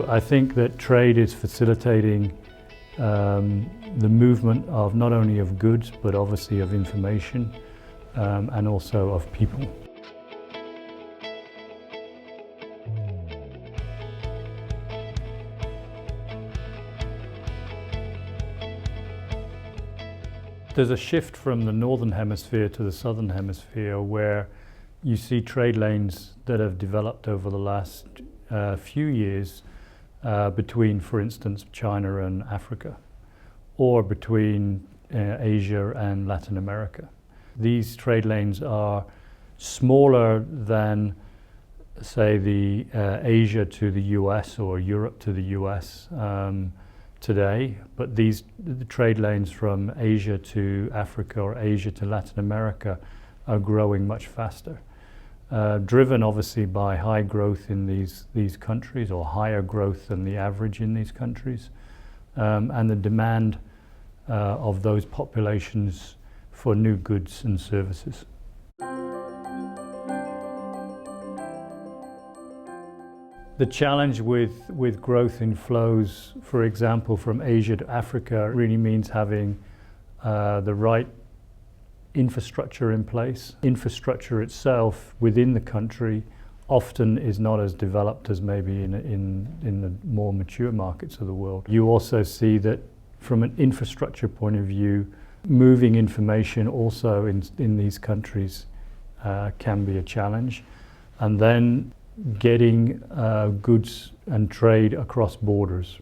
I think that trade is facilitating the movement of not only of goods but obviously of information and also of people. There's a shift from the northern hemisphere to the southern hemisphere where you see trade lanes that have developed over the last few years between, for instance, China and Africa, or between Asia and Latin America. These trade lanes are smaller than, say, the Asia to the US or Europe to the US today, but the trade lanes from Asia to Africa or Asia to Latin America are growing much faster. Driven obviously by high growth in these countries, or higher growth than the average in these countries, and the demand of those populations for new goods and services. The challenge with growth in flows, for example, from Asia to Africa, really means having the right infrastructure in place. Infrastructure itself within the country often is not as developed as maybe in the more mature markets of the world. You also see that from an infrastructure point of view, moving information also in these countries can be a challenge. And then getting goods and trade across borders.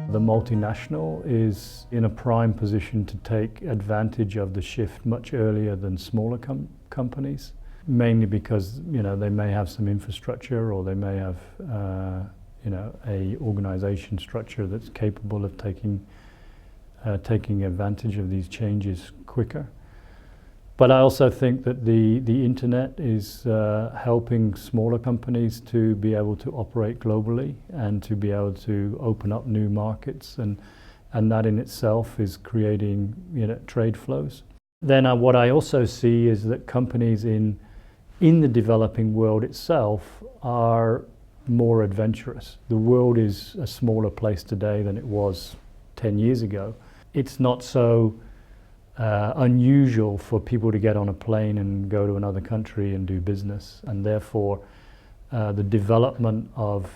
The multinational is in a prime position to take advantage of the shift much earlier than smaller companies, mainly because they may have some infrastructure, or they may have a organization structure that's capable of taking advantage of these changes quicker. But I also think that the internet is helping smaller companies to be able to operate globally and to be able to open up new markets, and that in itself is creating trade flows. Then what I also see is that companies in the developing world itself are more adventurous. The world is a smaller place today than it was 10 years ago. It's not so unusual for people to get on a plane and go to another country and do business, and therefore the development of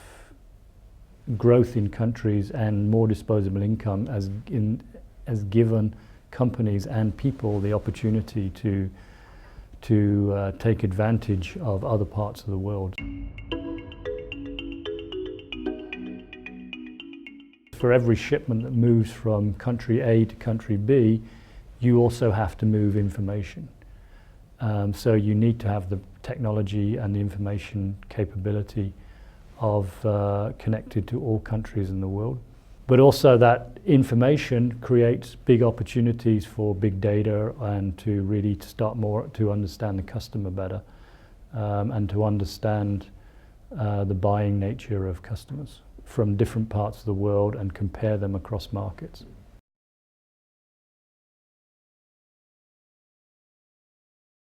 growth in countries and more disposable income has given companies and people the opportunity to take advantage of other parts of the world. For every shipment that moves from country A to country B, you also have to move information. So you need to have the technology and the information capability of connected to all countries in the world. But also that information creates big opportunities for big data and to really start to understand the customer better and to understand the buying nature of customers from different parts of the world and compare them across markets.